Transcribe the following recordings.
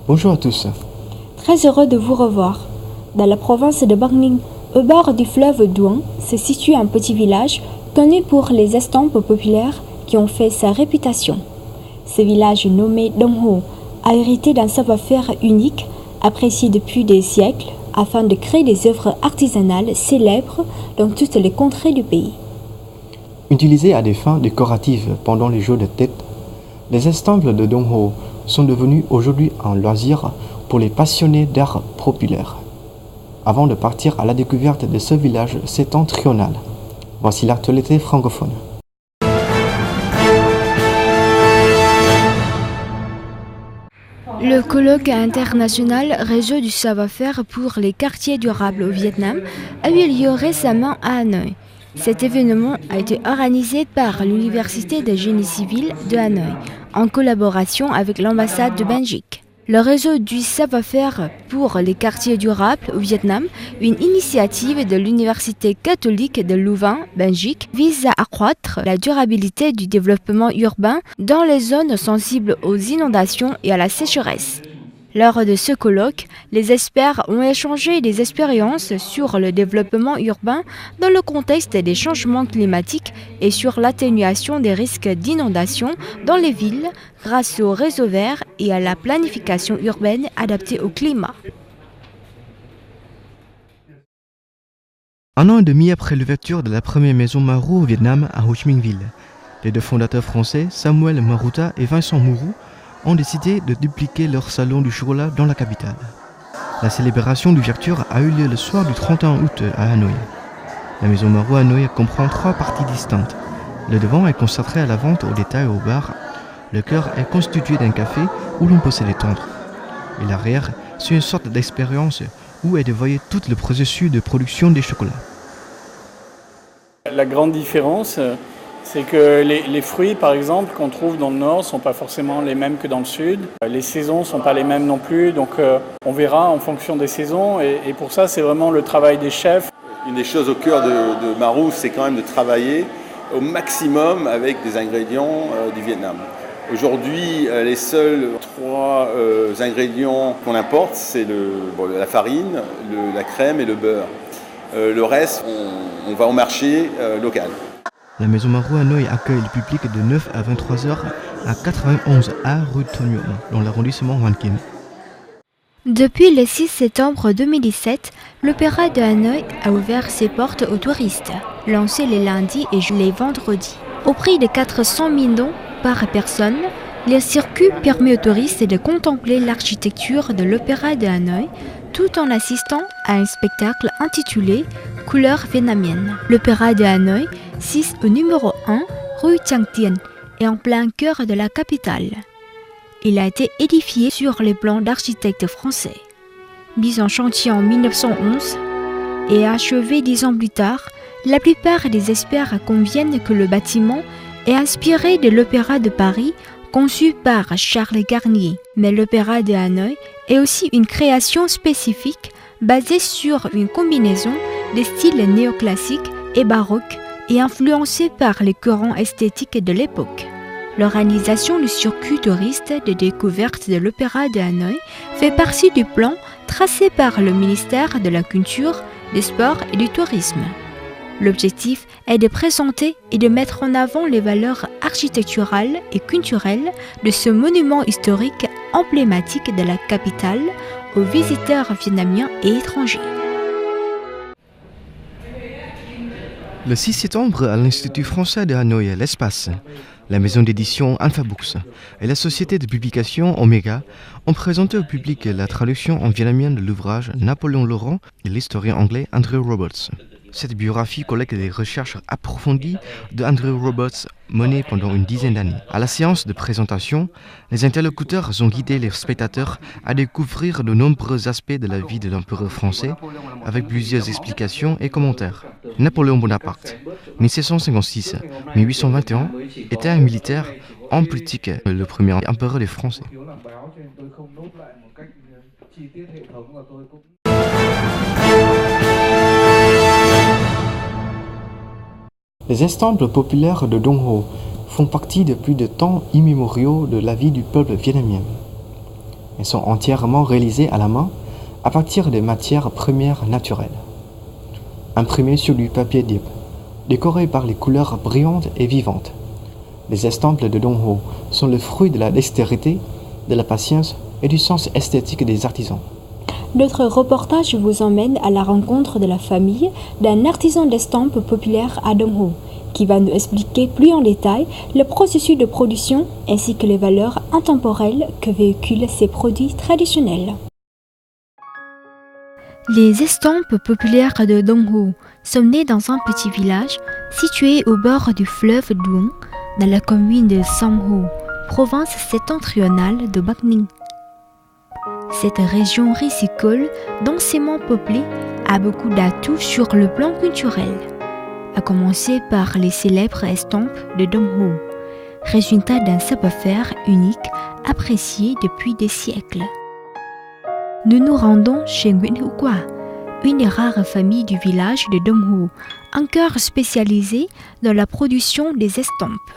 Bonjour à tous. Très heureux de vous revoir. Dans la province de Bắc Ninh, au bord du fleuve Duong, se situe un petit village connu pour les estampes populaires qui ont fait sa réputation. Ce village nommé Đông Hồ a hérité d'un savoir-faire unique, apprécié depuis des siècles, afin de créer des œuvres artisanales célèbres dans toutes les contrées du pays. Utilisées à des fins décoratives pendant les jeux de tête, les estampes de Đông Hồ sont devenues aujourd'hui un loisir pour les passionnés d'art populaire. Avant de partir à la découverte de ce village septentrional, voici l'actualité francophone. Le colloque international Réseau du savoir-faire pour les quartiers durables au Vietnam a eu lieu récemment à Hanoï. Cet événement a été organisé par l'Université de génie civil de Hanoï en collaboration avec l'ambassade de Belgique. Le réseau du savoir-faire pour les quartiers durables au Vietnam, une initiative de l'Université catholique de Louvain, Belgique, vise à accroître la durabilité du développement urbain dans les zones sensibles aux inondations et à la sécheresse. Lors de ce colloque, les experts ont échangé des expériences sur le développement urbain dans le contexte des changements climatiques et sur l'atténuation des risques d'inondation dans les villes grâce au réseau vert et à la planification urbaine adaptée au climat. Un an et demi après l'ouverture de la première maison Marou au Vietnam à Ho Chi Minh Ville, les deux fondateurs français, Samuel Maruta et Vincent Mourou, ont décidé de dupliquer leur salon du chocolat dans la capitale. La célébration d'ouverture a eu lieu le soir du 31 août à Hanoï. La maison Marou à Hanoï comprend 3 parties distinctes. Le devant est consacré à la vente au détail au bar. Le cœur est constitué d'un café où l'on peut se détendre. Et l'arrière, c'est une sorte d'expérience où est dévoilé tout le processus de production des chocolats. La grande différence, c'est que les fruits, par exemple, qu'on trouve dans le nord ne sont pas forcément les mêmes que dans le sud. Les saisons ne sont pas les mêmes non plus, donc on verra en fonction des saisons. Et pour ça, c'est vraiment le travail des chefs. Une des choses au cœur de Marou, c'est quand même de travailler au maximum avec des ingrédients du Vietnam. Aujourd'hui, les seuls 3 ingrédients qu'on importe, c'est la farine, la crème et le beurre. Le reste, on va au marché local. La maison Marou Hanoï accueille le public de 9 à 23 heures à 91A rue Ton Nhuận, dans l'arrondissement Hoan Kiem. Depuis le 6 septembre 2017, l'Opéra de Hanoï a ouvert ses portes aux touristes, lancé les lundis et les vendredis. Au prix de 400 000 dong par personne, le circuit permet aux touristes de contempler l'architecture de l'Opéra de Hanoï tout en assistant à un spectacle intitulé Couleurs vietnamiennes. L'Opéra de Hanoï, 6 au numéro 1, rue Trang Tien, est en plein cœur de la capitale. Il a été édifié sur les plans d'architectes français. Mis en chantier en 1911 et achevé 10 ans plus tard, la plupart des experts conviennent que le bâtiment est inspiré de l'Opéra de Paris conçu par Charles Garnier. Mais l'Opéra de Hanoï est aussi une création spécifique basée sur une combinaison des styles néoclassiques et baroques et influencée par les courants esthétiques de l'époque. L'organisation du circuit touriste de découverte de l'Opéra de Hanoï fait partie du plan tracé par le ministère de la Culture, des Sports et du Tourisme. L'objectif est de présenter et de mettre en avant les valeurs architecturales et culturelles de ce monument historique emblématique de la capitale aux visiteurs vietnamiens et étrangers. Le 6 septembre, à l'Institut français de Hanoï, l'Espace, la maison d'édition Alpha Books et la société de publication Omega ont présenté au public la traduction en vietnamien de l'ouvrage Napoléon Laurent de l'historien anglais Andrew Roberts. Cette biographie collecte des recherches approfondies de Andrew Roberts menées pendant une dizaine d'années. À la séance de présentation, les interlocuteurs ont guidé les spectateurs à découvrir de nombreux aspects de la vie de l'empereur français, avec plusieurs explications et commentaires. Napoléon Bonaparte, 1756-1821, était un militaire homme politique, le premier empereur des Français. Les estampes populaires de Đông Hồ font partie depuis de temps immémoriaux de la vie du peuple vietnamien. Elles sont entièrement réalisées à la main à partir de matières premières naturelles. Imprimées sur du papier dip, décorées par les couleurs brillantes et vivantes. Les estampes de Dongho sont le fruit de la dextérité, de la patience et du sens esthétique des artisans. Notre reportage vous emmène à la rencontre de la famille d'un artisan d'estampes populaire à Dongho, qui va nous expliquer plus en détail le processus de production ainsi que les valeurs intemporelles que véhiculent ces produits traditionnels. Les estampes populaires de Dongho sont nées dans un petit village situé au bord du fleuve Duong, dans la commune de Songho, province septentrionale de Bắc Ninh. Cette région risicole, densément peuplée, a beaucoup d'atouts sur le plan culturel, à commencer par les célèbres estampes de Dongho, résultat d'un savoir-faire unique apprécié depuis des siècles. Nous nous rendons chez Nguyễn Hữu Quả, une des rares familles du village de Dongho, encore spécialisée dans la production des estampes.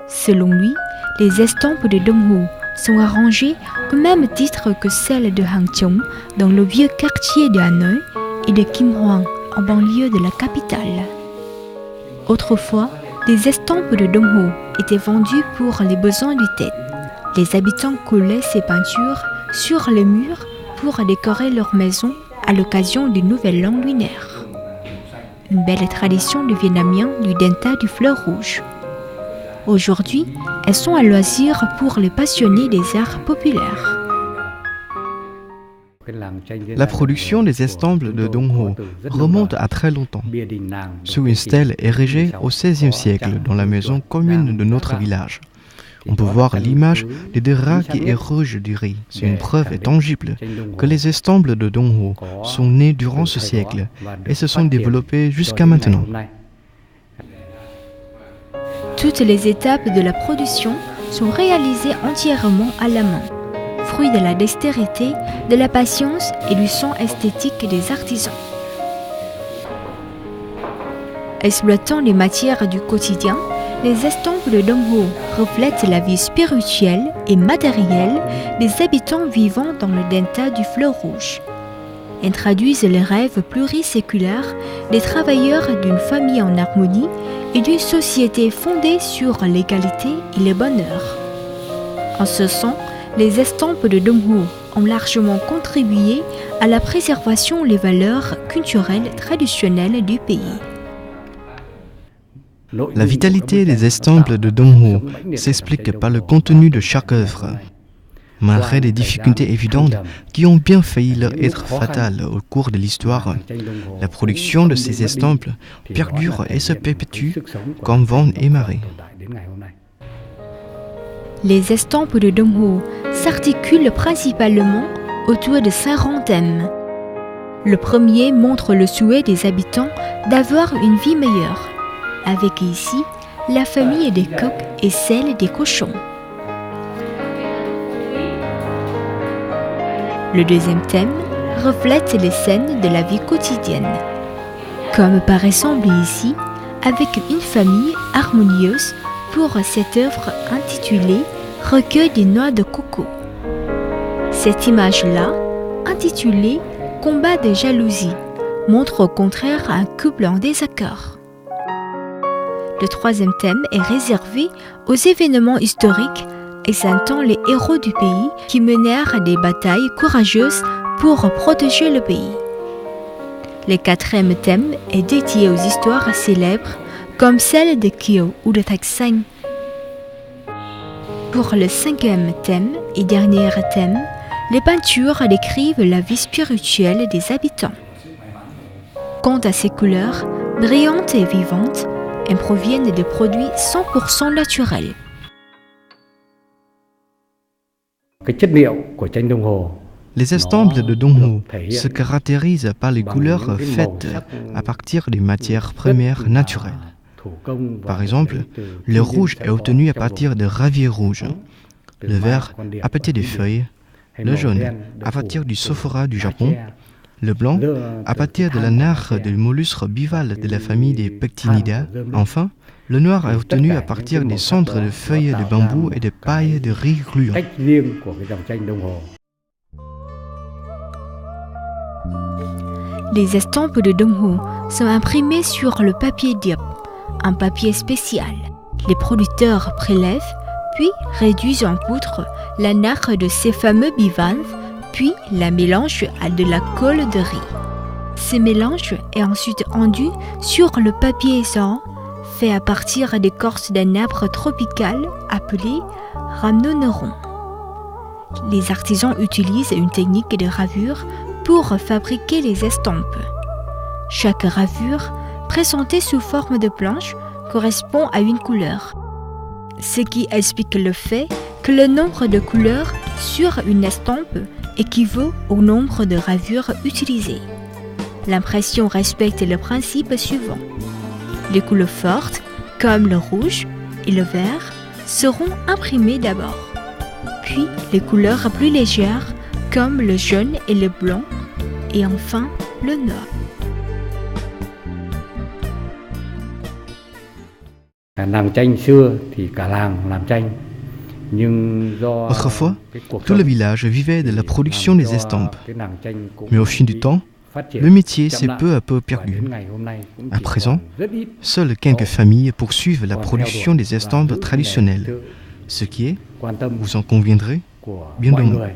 Selon lui, les estampes de Dongho sont arrangées au même titre que celles de Hang Chong dans le vieux quartier de Hanoï et de Kim Hoang en banlieue de la capitale. Autrefois, les estampes de Dongho étaient vendues pour les besoins du Tết. Les habitants collaient ces peintures sur les murs pour décorer leur maison à l'occasion du Nouvel An lunaire. Une belle tradition de Vietnamiens du delta du fleuve rouge. Aujourd'hui, elles sont à loisir pour les passionnés des arts populaires. La production des estampes de Dongho remonte à très longtemps, sur une stèle érigée au XVIe siècle dans la maison commune de notre village. On peut voir l'image des deux rats qui érigent du riz. C'est une preuve tangible que les estampes de Dongho sont nées durant ce siècle et se sont développées jusqu'à maintenant. Toutes les étapes de la production sont réalisées entièrement à la main, fruit de la dextérité, de la patience et du sens esthétique des artisans. Exploitant les matières du quotidien, les estampes de Dongho reflètent la vie spirituelle et matérielle des habitants vivant dans le delta du fleuve rouge. Elles traduisent les rêves pluriséculaires des travailleurs d'une famille en harmonie et d'une société fondée sur l'égalité et le bonheur. En ce sens, les estampes de Dongho ont largement contribué à la préservation des valeurs culturelles traditionnelles du pays. La vitalité des estampes de Dongho s'explique par le contenu de chaque œuvre. Malgré des difficultés évidentes qui ont bien failli leur être fatales au cours de l'histoire, la production de ces estampes perdure et se perpétue comme vent et marée. Les estampes de Dongho s'articulent principalement autour de 50 thèmes. Le premier montre le souhait des habitants d'avoir une vie meilleure, avec ici la famille des coqs et celle des cochons. Le deuxième thème reflète les scènes de la vie quotidienne, comme par exemple ici, avec une famille harmonieuse pour cette œuvre intitulée « Recueil des noix de coco ». Cette image-là, intitulée « Combat de jalousie », montre au contraire un couple en désaccord. Le troisième thème est réservé aux événements historiques exaltant les héros du pays qui menèrent des batailles courageuses pour protéger le pays. Le quatrième thème est dédié aux histoires célèbres comme celle de Kieu ou de Thạch Sanh. Pour le cinquième thème et dernier thème, les peintures décrivent la vie spirituelle des habitants. Quant à ces couleurs, brillantes et vivantes, elles proviennent de produits 100% naturels. Les estampes de Dongho se caractérisent par les couleurs faites à partir des matières premières naturelles. Par exemple, le rouge est obtenu à partir de ravier rouge, le vert à partir des feuilles, le jaune à partir du sophora du Japon, Le blanc, à partir de la nare de mollusques bivalves de la famille des Pectinidae. Enfin, le noir est obtenu à partir des cendres de feuilles de bambou et de pailles de riz gluant. Les estampes de Đông Ho sont imprimées sur le papier diop, un papier spécial. Les producteurs prélèvent, puis réduisent en poudre la nare de ces fameux bivalves, puis la mélangent à de la colle de riz. Ce mélange est ensuite enduit sur le papier aissant, fait à partir d'écorce d'un arbre tropical appelé rhamnoneuron. Les artisans utilisent une technique de gravure pour fabriquer les estampes. Chaque gravure, présentée sous forme de planche, correspond à une couleur, ce qui explique le fait que le nombre de couleurs sur une estampe équivaut au nombre de gravures utilisées. L'impression respecte le principe suivant. Les couleurs fortes, comme le rouge et le vert, seront imprimées d'abord. Puis les couleurs plus légères, comme le jaune et le blanc, et enfin le noir. Autrefois, tout le village vivait de la production des estampes. Mais au fil du temps, le métier s'est peu à peu perdu. À présent, seules quelques familles poursuivent la production des estampes traditionnelles, ce qui est, vous en conviendrez, bien dommage.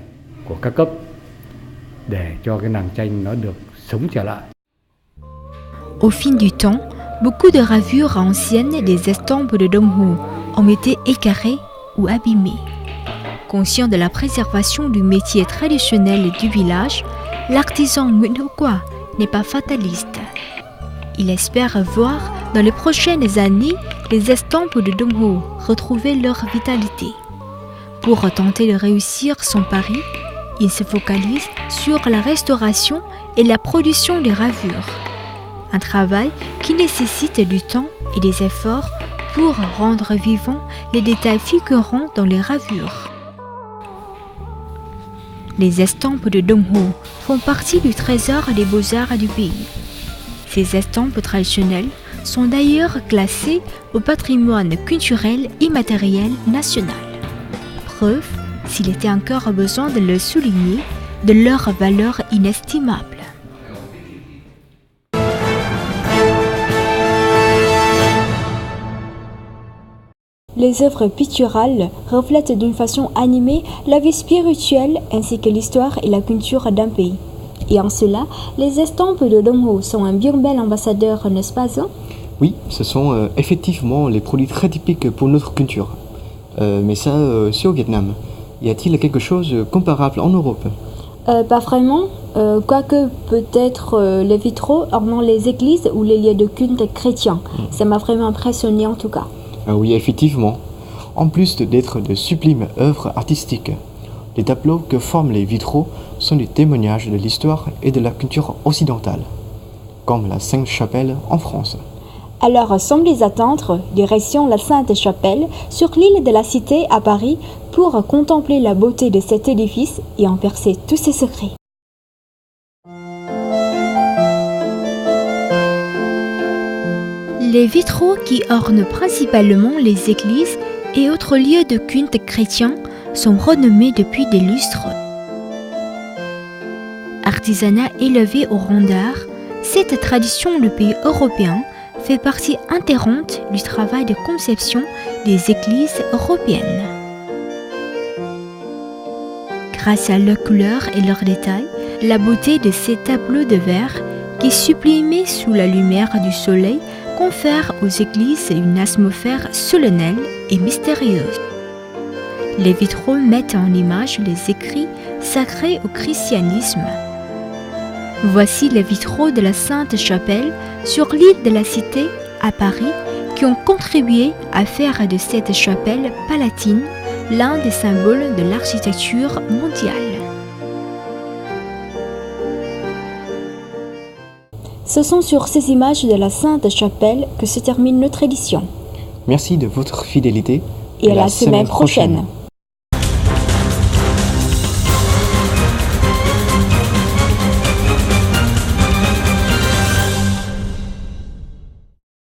Au fil du temps, beaucoup de gravures anciennes des estampes de Đông Ho ont été équarrées ou abîmées. Conscient de la préservation du métier traditionnel du village, l'artisan Nguyễn Hữu Quả n'est pas fataliste. Il espère voir dans les prochaines années les estampes de Đông Ho retrouver leur vitalité. Pour tenter de réussir son pari, il se focalise sur la restauration et la production des gravures. Un travail qui nécessite du temps et des efforts pour rendre vivants les détails figurant dans les gravures. Les estampes de Đông Ho font partie du trésor des beaux-arts du pays. Ces estampes traditionnelles sont d'ailleurs classées au patrimoine culturel immatériel national. Preuve, s'il était encore besoin de le souligner, de leur valeur inestimable. Les œuvres picturales reflètent d'une façon animée la vie spirituelle ainsi que l'histoire et la culture d'un pays. Et en cela, les estampes de Đông Ho sont un bien bel ambassadeur, n'est-ce pas? Oui, ce sont effectivement les produits très typiques pour notre culture. Mais ça, c'est au Vietnam. Y a-t-il quelque chose comparable en Europe? Pas vraiment, quoique peut-être les vitraux ornant les églises ou les lieux de culte chrétiens. Ça m'a vraiment impressionné en tout cas. Oui, effectivement. En plus d'être de sublimes œuvres artistiques, les tableaux que forment les vitraux sont des témoignages de l'histoire et de la culture occidentale, comme la Sainte-Chapelle en France. Alors, sans les attendre, direction la Sainte-Chapelle, sur l'île de la Cité à Paris, pour contempler la beauté de cet édifice et en percer tous ses secrets. Les vitraux qui ornent principalement les églises et autres lieux de culte chrétiens sont renommés depuis des lustres. Artisanat élevé au rang d'art, cette tradition de pays européens fait partie intégrante du travail de conception des églises européennes. Grâce à leurs couleurs et leurs détails, la beauté de ces tableaux de verre, qui sublimés sous la lumière du soleil, confère aux églises une atmosphère solennelle et mystérieuse. Les vitraux mettent en image les écrits sacrés au christianisme. Voici les vitraux de la Sainte-Chapelle sur l'île de la Cité à Paris qui ont contribué à faire de cette chapelle palatine l'un des symboles de l'architecture mondiale. Ce sont sur ces images de la Sainte-Chapelle que se termine notre édition. Merci de votre fidélité et à la semaine prochaine.